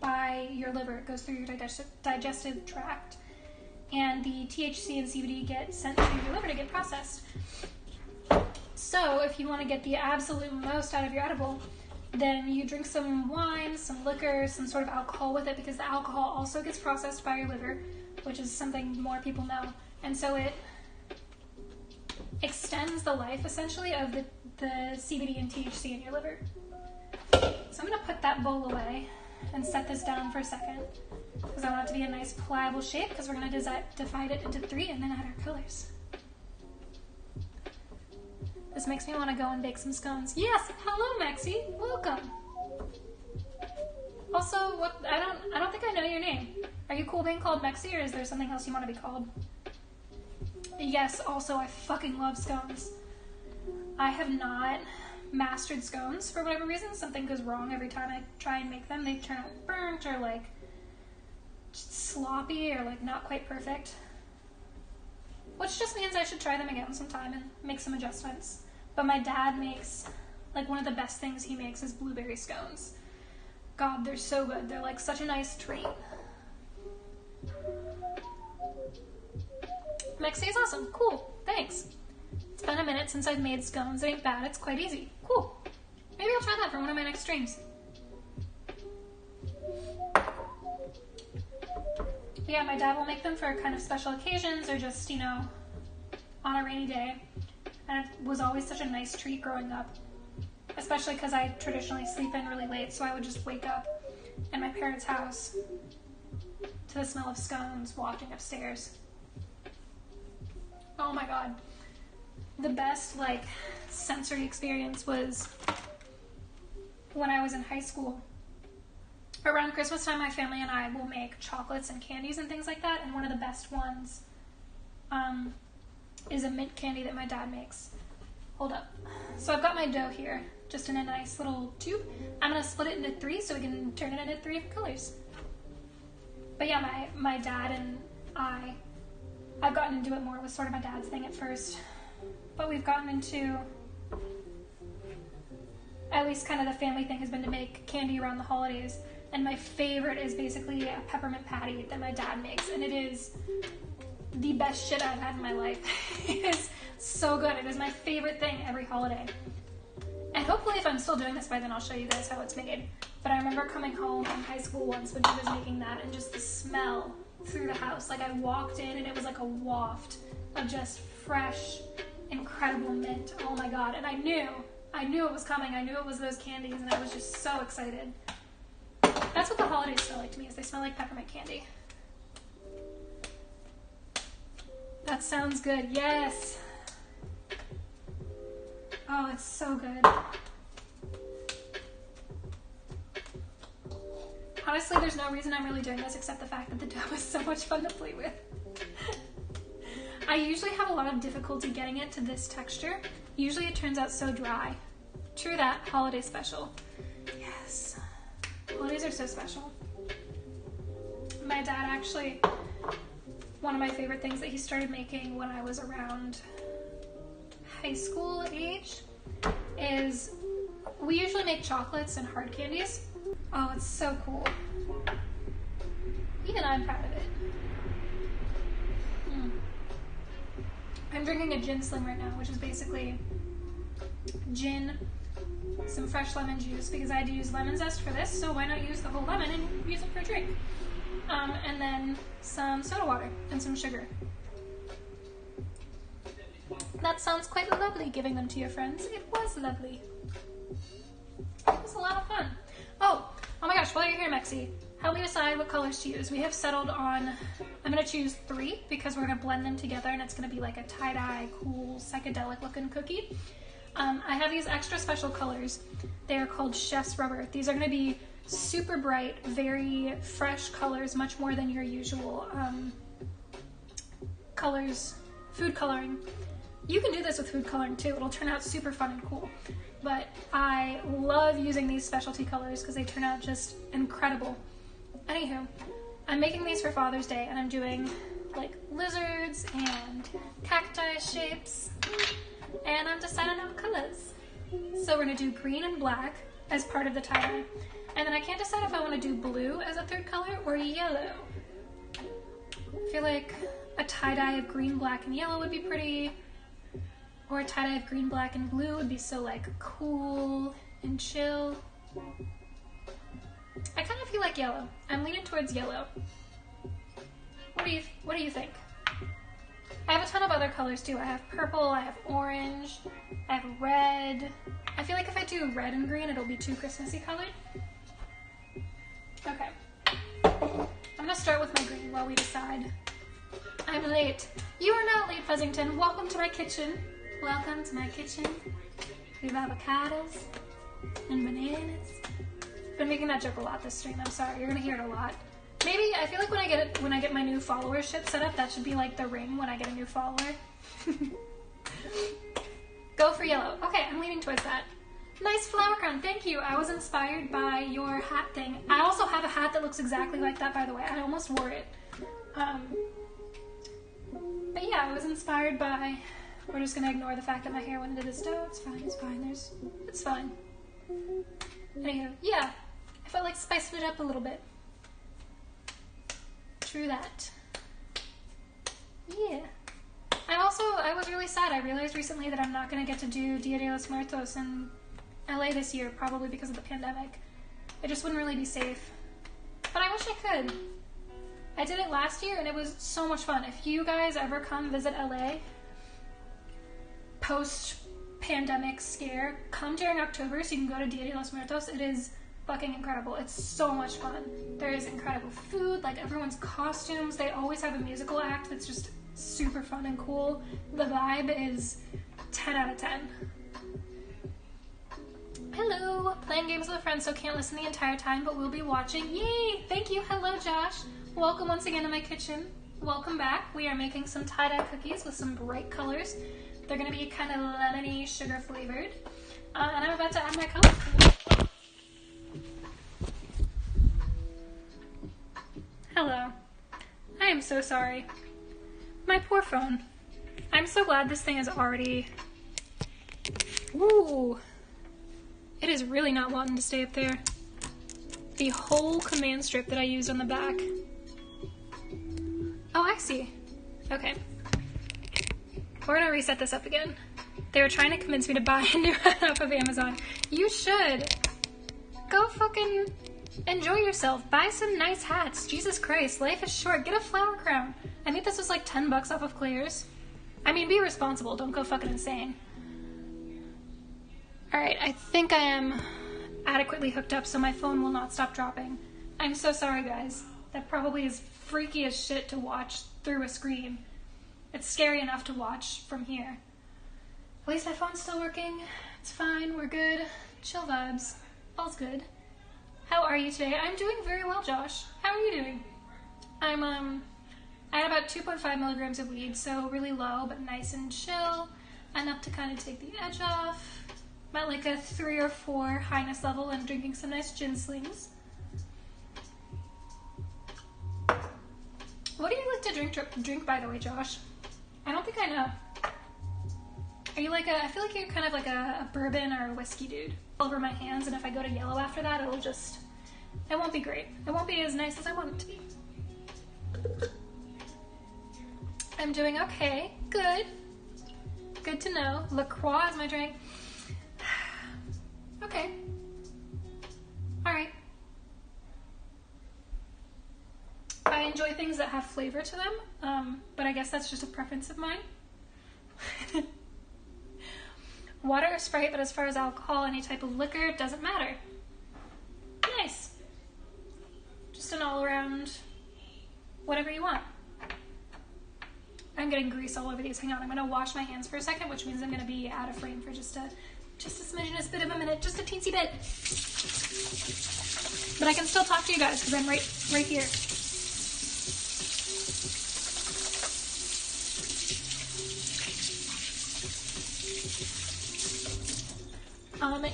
by your liver. It goes through your digestive tract. And the THC and CBD get sent to your liver to get processed. So if you want to get the absolute most out of your edible, then you drink some wine, some liquor, some sort of alcohol with it, because the alcohol also gets processed by your liver, which is something more people know. And so it extends the life, essentially, of the CBD and THC in your liver. So I'm going to put that bowl away and set this down for a second, because I want it to be a nice pliable shape, because we're going to divide it into 3 and then add our colors. This makes me want to go and bake some scones. Yes! Hello, Maxie! Welcome! Also, I don't think I know your name. Are you cool being called Maxie, or is there something else you want to be called? Yes, also, I fucking love scones. I have not mastered scones for whatever reason. Something goes wrong every time I try and make them. They turn out burnt or like sloppy or like not quite perfect. Which just means I should try them again sometime and make some adjustments. But my dad makes, like, one of the best things he makes is blueberry scones. God, they're so good. They're like such a nice treat. Maxie is awesome. Cool. Thanks. It's been a minute since I've made scones. It ain't bad. It's quite easy. Cool. Maybe I'll try that for one of my next streams. Yeah, my dad will make them for kind of special occasions or just, you know, on a rainy day. And it was always such a nice treat growing up, especially because I traditionally sleep in really late, so I would just wake up in my parents' house to the smell of scones wafting upstairs. Oh my God. The best, like, sensory experience was when I was in high school. Around Christmas time, my family and I will make chocolates and candies and things like that, and one of the best ones is a mint candy that my dad makes. Hold up. So I've got my dough here, just in a nice little tube. I'm going to split it into 3 so we can turn it into 3 different colors. But yeah, my dad and I've gotten into it more. It was sort of my dad's thing at first. But we've gotten into, at least kind of the family thing has been to make candy around the holidays. And my favorite is basically a peppermint patty that my dad makes. And it is the best shit I've had in my life. It is so good. It is my favorite thing every holiday. And hopefully if I'm still doing this by then, I'll show you guys how it's made. But I remember coming home from high school once when he was making that, and just the smell through the house. Like, I walked in and it was like a waft of just fresh, incredible mint. Oh my God. And I knew it was coming. I knew it was those candies, and I was just so excited. That's what the holidays smell like to me, is they smell like peppermint candy. That sounds good. Yes. Oh, it's so good. Honestly, there's no reason I'm really doing this except the fact that the dough is so much fun to play with. I usually have a lot of difficulty getting it to this texture. Usually it turns out so dry. True that, holiday special. Yes. Holidays are so special. My dad actually, one of my favorite things that he started making when I was around high school age is, we usually make chocolates and hard candies. Oh, it's so cool. Even I'm proud of it. I'm drinking a gin sling right now, which is basically gin, some fresh lemon juice, because I had to use lemon zest for this, so why not use the whole lemon and use it for a drink? And then some soda water and some sugar. That sounds quite lovely, giving them to your friends. It was lovely. It was a lot of fun. Oh my gosh, while you're here, Mexi, help me decide what colors to use. We have settled on, I'm going to choose 3 because we're going to blend them together and it's going to be like a tie-dye, cool, psychedelic looking cookie. I have these extra special colors. They are called Chef's Rubber. These are going to be super bright, very fresh colors, much more than your usual colors, food coloring. You can do this with food coloring too. It'll turn out super fun and cool. But I love using these specialty colors because they turn out just incredible. Anywho, I'm making these for Father's Day and I'm doing like lizards and cacti shapes and I'm deciding on colors. So we're gonna do green and black as part of the tie-dye. And then I can't decide if I want to do blue as a third color or yellow. I feel like a tie-dye of green, black, and yellow would be pretty. Or a tie-dye of green, black, and blue would be so like cool and chill. I kind of feel like yellow. I'm leaning towards yellow. What do you think? I have a ton of other colors too. I have purple, I have orange, I have red. I feel like if I do red and green, it'll be too Christmassy colored. Okay. I'm gonna start with my green while we decide. I'm late. You are not late, Fuzzington. Welcome to my kitchen. Welcome to my kitchen. We have avocados and bananas. Been making that joke a lot this stream. I'm sorry. You're gonna hear it a lot. Maybe I feel like when I get my new followership set up, that should be like the ring when I get a new follower. Go for yellow. Okay, I'm leaning towards that. Nice flower crown. Thank you. I was inspired by your hat thing. I also have a hat that looks exactly like that, by the way. I almost wore it. But yeah, I was inspired by. We're just gonna ignore the fact that my hair went into this dough. It's fine. It's fine. It's fine. Anywho, yeah. I felt like spicing it up a little bit. True that. Yeah. I was really sad. I realized recently that I'm not going to get to do Dia de los Muertos in LA this year, probably because of the pandemic. It just wouldn't really be safe. But I wish I could. I did it last year and it was so much fun. If you guys ever come visit LA, post-pandemic scare, come during October so you can go to Dia de los Muertos. It is fucking incredible. It's so much fun. There is incredible food, like everyone's costumes. They always have a musical act that's just super fun and cool. The vibe is 10 out of 10. Hello! Playing games with a friend, so can't listen the entire time, but we'll be watching. Yay! Thank you. Hello, Josh. Welcome once again to my kitchen. Welcome back. We are making some tie-dye cookies with some bright colors. They're going to be kind of lemony, sugar flavored. And I'm about to add my color. Hello. I am so sorry. My poor phone. I'm so glad this thing is already... Ooh. It is really not wanting to stay up there. The whole command strip that I used on the back. Oh, I see. Okay. We're gonna reset this up again. They were trying to convince me to buy a new hat off of Amazon. You should. Go fucking enjoy yourself. Buy some nice hats. Jesus Christ, life is short. Get a flower crown. I think this was like $10 off of Claire's. I mean, be responsible. Don't go fucking insane. Alright, I think I am adequately hooked up so my phone will not stop dropping. I'm so sorry, guys. That probably is freaky as shit to watch through a screen. It's scary enough to watch from here. At least my phone's still working. It's fine. We're good. Chill vibes. All's good. How are you today? I'm doing very well, Josh. How are you doing? I had about 2.5 milligrams of weed, so really low, but nice and chill. Enough to kind of take the edge off. I'm at like a 3 or 4 highness level and drinking some nice gin slings. What do you like to drink, by the way, Josh? I don't think I know. Are you like I feel like you're kind of like a bourbon or a whiskey dude. All over my hands, and if I go to yellow after that, it won't be great. It won't be as nice as I want it to be. I'm doing okay. Good. Good to know. LaCroix is my drink. Okay. Alright. I enjoy things that have flavor to them, but I guess that's just a preference of mine. Water or Sprite, but as far as alcohol, any type of liquor, doesn't matter. Nice. Just an all-around whatever you want. I'm getting grease all over these. Hang on, I'm gonna wash my hands for a second, which means I'm gonna be out of frame for just a smidgenous bit of a minute, just a teensy bit. But I can still talk to you guys because I'm right here.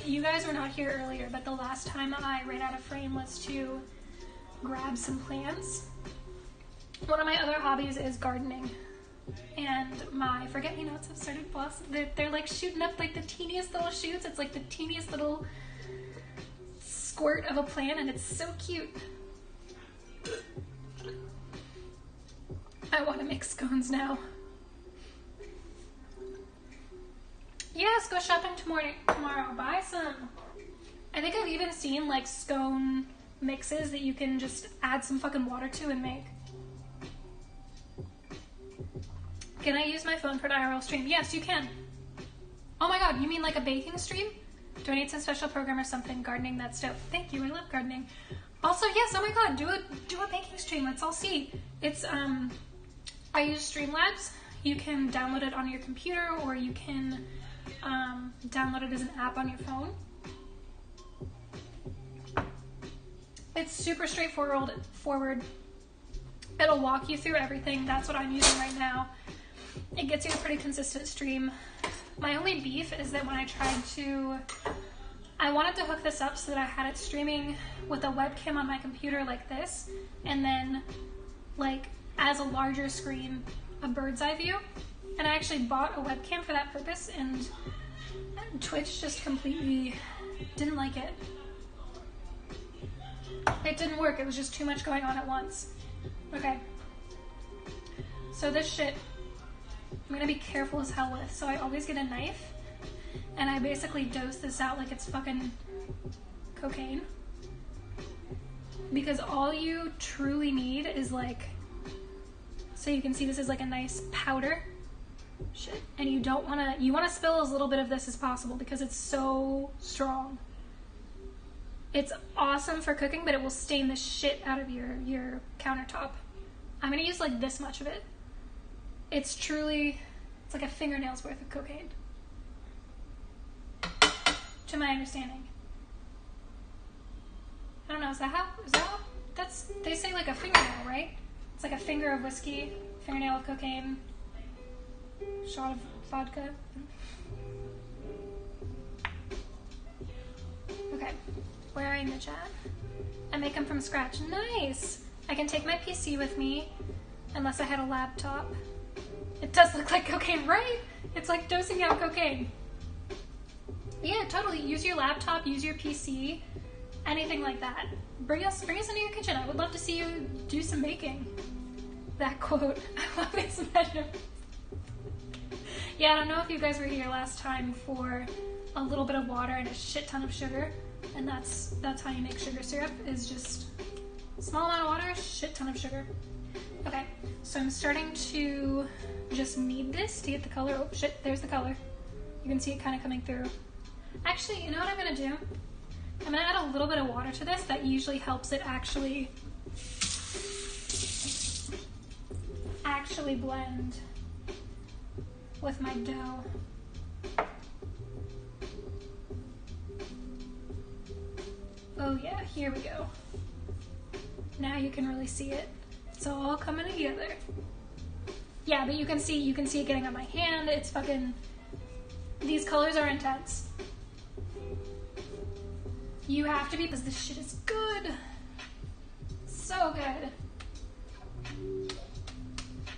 You guys were not here earlier, but the last time I ran out of frame was to grab some plants. One of my other hobbies is gardening, and my forget-me-nots have started blossoming. They're like shooting up like the teeniest little shoots. It's like the teeniest little squirt of a plant, and it's so cute. I want to make scones now. Yes, go shopping tomorrow. Buy some. I think I've even seen like scone mixes that you can just add some fucking water to and make. Can I use my phone for an IRL stream? Yes, you can. Oh my god, you mean like a baking stream? Do I need some special program or something? Gardening, that's dope. Thank you, I love gardening. Also, yes, oh my god, do a baking stream. Let's all see. It's, I use Streamlabs. You can download it on your computer, or you can download it as an app on your phone. It's super straightforward. It'll walk you through everything. That's what I'm using right now. It gets you a pretty consistent stream. My only beef is that when I wanted to hook this up so that I had it streaming with a webcam on my computer like this, and then like as a larger screen, a bird's eye view. And I actually bought a webcam for that purpose, and Twitch just completely didn't like it. It didn't work. It was just too much going on at once. Okay. So this shit, I'm gonna be careful as hell with. So I always get a knife, and I basically dose this out like it's fucking cocaine. Because all you truly need is like, so you can see this is like a nice powder. Shit. And you don't wanna, you wanna spill as little bit of this as possible because it's so strong. It's awesome for cooking, but it will stain the shit out of your countertop. I'm gonna use like this much of it. It's like a fingernail's worth of cocaine. To my understanding. I don't know, is that how, they say like a fingernail, right? It's like a finger of whiskey, fingernail of cocaine, shot of vodka. Okay, where are you in the chat? I make them from scratch. Nice! I can take my PC with me, unless I had a laptop. It does look like cocaine, right? It's like dosing out cocaine. Yeah, totally. Use your laptop, use your PC, anything like that. Bring us into your kitchen. I would love to see you do some baking. That quote. I love these measurements. Yeah, I don't know if you guys were here last time for a little bit of water and a shit ton of sugar. And that's how you make sugar syrup, is just a small amount of water, shit ton of sugar. Okay, so I'm starting to just knead this to get the color. Oh shit, there's the color. You can see it kind of coming through. Actually, you know what I'm gonna do? I'm gonna add a little bit of water to this. That usually helps it actually blend with my dough. Oh yeah, here we go. Now you can really see it. It's all coming together. Yeah, but you can see it getting on my hand. It's fucking, these colors are intense. You have to be, because this shit is good. So good.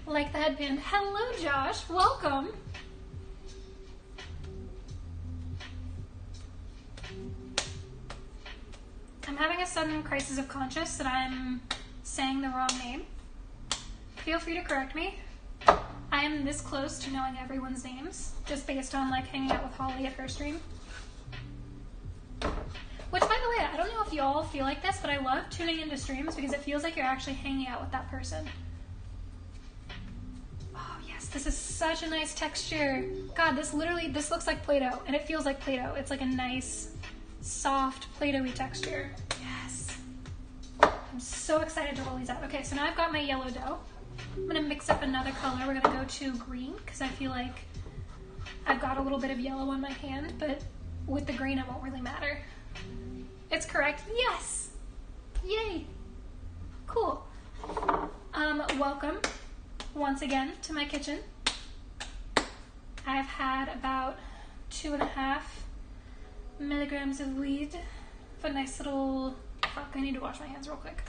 Like the headband. Hello, Josh. Welcome. I'm having a sudden crisis of conscience that I'm saying the wrong name. Feel free to correct me. I am this close to knowing everyone's names, just based on like hanging out with Holly at her stream. Which, by the way, I don't know if you all feel like this, but I love tuning into streams because it feels like you're actually hanging out with that person. Oh, yes, this is such a nice texture. God, this looks like Play-Doh, and it feels like Play-Doh. It's like a nice, soft, Play-Doh-y texture. Yes. I'm so excited to roll these out. Okay, so now I've got my yellow dough. I'm gonna mix up another color. We're gonna go to green, because I feel like I've got a little bit of yellow on my hand, but with the green, it won't really matter. It's correct. Yes! Yay! Cool. Welcome once again to my kitchen. I've had about 2.5 milligrams of weed for a nice little... Fuck, I need to wash my hands real quick.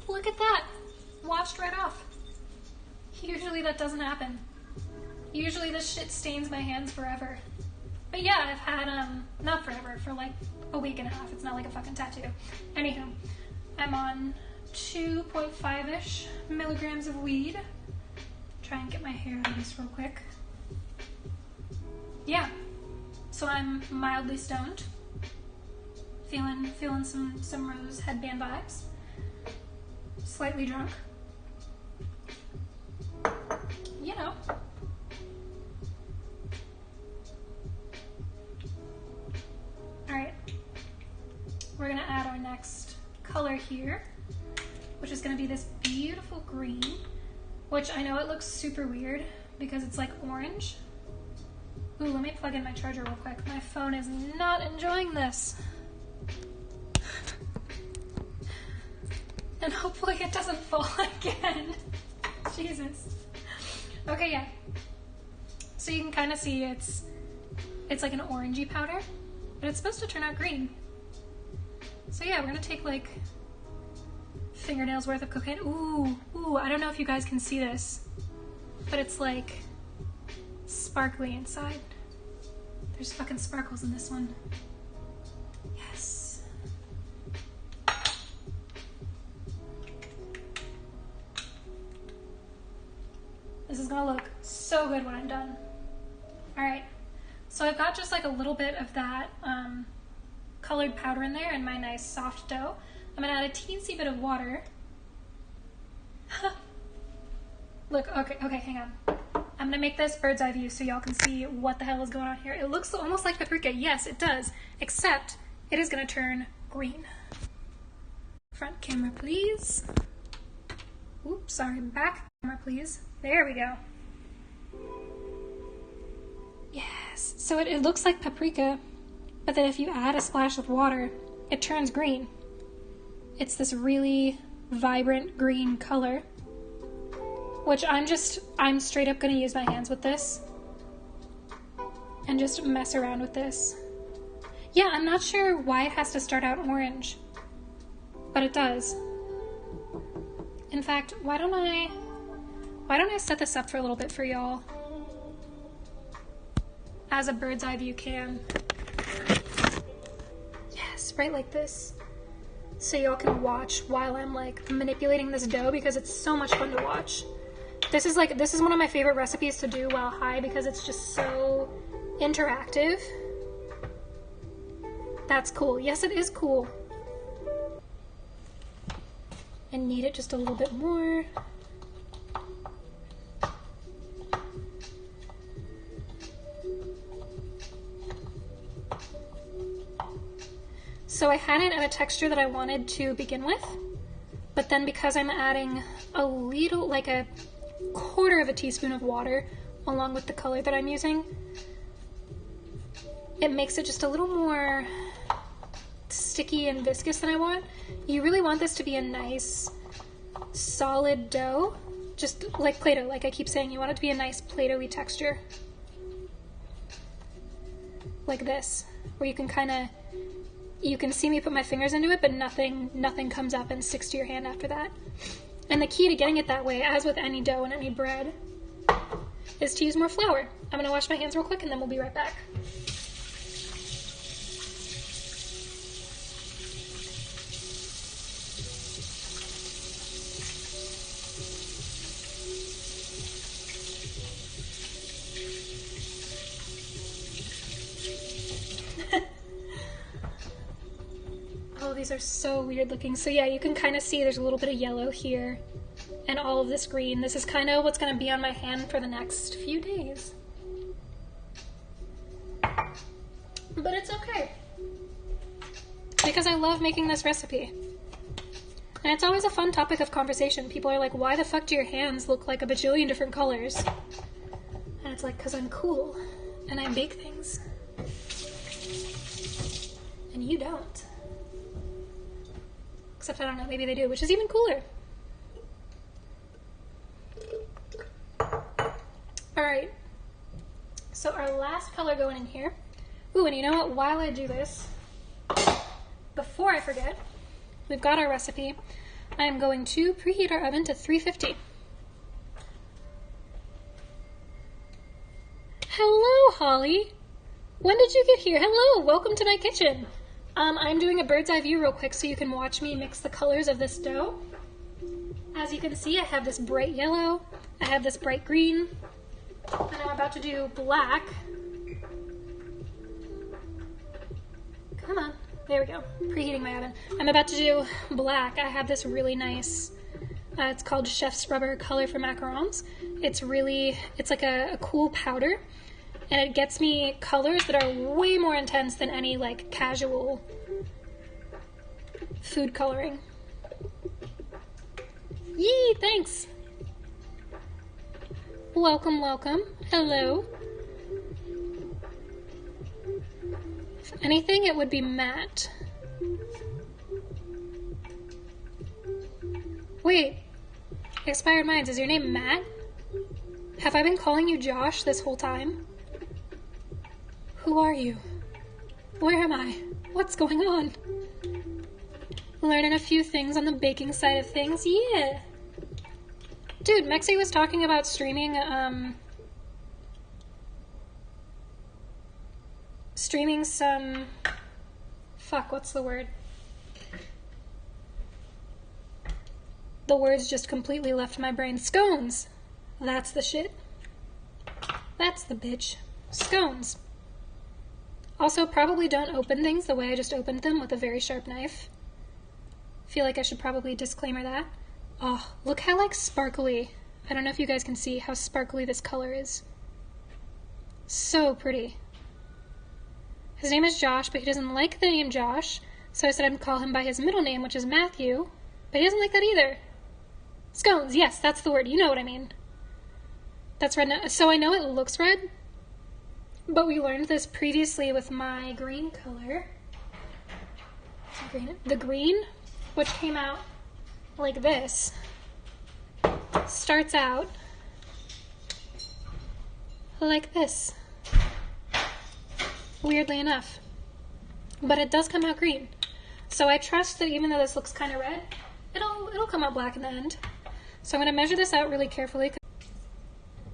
Look at that! Washed right off. Usually that doesn't happen. Usually this shit stains my hands forever. But yeah, I've had, not forever, for like a week and a half. It's not like a fucking tattoo. Anywho, I'm on 2.5-ish milligrams of weed. Try and get my hair out of this real quick. Yeah, so I'm mildly stoned. Feeling some Rose headband vibes. Slightly drunk. You know. Alright. We're gonna add our next color here, which is gonna be this beautiful green, which I know it looks super weird because it's like orange. Ooh, let me plug in my charger real quick. My phone is not enjoying this. And hopefully it doesn't fall again. Jesus. Okay, yeah. So you can kind of see it's like an orangey powder, but it's supposed to turn out green. So yeah, we're gonna take like fingernails worth of cocaine. Ooh, I don't know if you guys can see this, but it's like sparkly inside. There's fucking sparkles in this one. Yes. This is gonna look so good when I'm done. All right, so I've got just like a little bit of that colored powder in there and my nice soft dough. I'm gonna add a teensy bit of water. Look, okay, hang on. I'm gonna make this bird's eye view so y'all can see what the hell is going on here. It looks almost like paprika. Yes, it does, except it is gonna turn green. Front camera, please. Oops, sorry, back camera, please. There we go. Yes, so it looks like paprika, but then if you add a splash of water, it turns green. It's this really vibrant green color, which I'm straight up gonna use my hands with this and just mess around with this. Yeah, I'm not sure why it has to start out orange, but it does. In fact, why don't I set this up for a little bit for y'all as a bird's eye view cam. Yes, right like this. So y'all can watch while I'm like manipulating this dough because it's so much fun to watch. This is one of my favorite recipes to do while high because it's just so interactive. That's cool. Yes, it is cool. And knead it just a little bit more. So I had it at a texture that I wanted to begin with, but then because I'm adding a little, like a 1/4 of a teaspoon of water along with the color that I'm using, it makes it just a little more sticky and viscous than I want. You really want this to be a nice solid dough, just like Play-Doh, like I keep saying, you want it to be a nice Play-Doh-y texture. Like this, where you can see me put my fingers into it, but nothing comes up and sticks to your hand after that. And the key to getting it that way, as with any dough and any bread, is to use more flour. I'm gonna wash my hands real quick and then we'll be right back. Oh, these are so weird looking. So yeah, you can kind of see there's a little bit of yellow here and all of this green. This is kind of what's going to be on my hand for the next few days. But it's okay, because I love making this recipe. And it's always a fun topic of conversation. People are like, why the fuck do your hands look like a bajillion different colors? And it's like, because I'm cool and I bake things. And you don't. Except I don't know, maybe they do, which is even cooler. Alright, so our last color going in here. Ooh, and you know what, while I do this, before I forget, we've got our recipe. I'm going to preheat our oven to 350. Hello, Holly. When did you get here? Hello, welcome to my kitchen. I'm doing a bird's eye view real quick so you can watch me mix the colors of this dough. As you can see, I have this bright yellow, I have this bright green, and I'm about to do black. Come on, there we go, preheating my oven. I'm about to do black. I have this really nice, it's called Chef's Rubber Color for Macarons. It's like a cool powder, and it gets me colors that are way more intense than any like casual food coloring. Yee, thanks. Welcome, welcome. Hello. If anything, it would be Matt. Wait, Expired Minds, is your name Matt? Have I been calling you Josh this whole time? Who are you? Where am I? What's going on? Learning a few things on the baking side of things, yeah. Dude, Mexi was talking about streaming some, fuck, what's the word? The words just completely left my brain. Scones! That's the shit. That's the bitch. Scones. Also, probably don't open things the way I just opened them with a very sharp knife. Feel like I should probably disclaimer that. Oh, look how like sparkly. I don't know if you guys can see how sparkly this color is. So pretty. His name is Josh, but he doesn't like the name Josh, so I said I'd call him by his middle name, which is Matthew, but he doesn't like that either. Scones, yes, that's the word. You know what I mean. That's red now. So I know it looks red, but we learned this previously with my green color. The green, which came out like this, starts out like this, weirdly enough, but it does come out green. So I trust that even though this looks kind of red, it'll come out black in the end. So I'm going to measure this out really carefully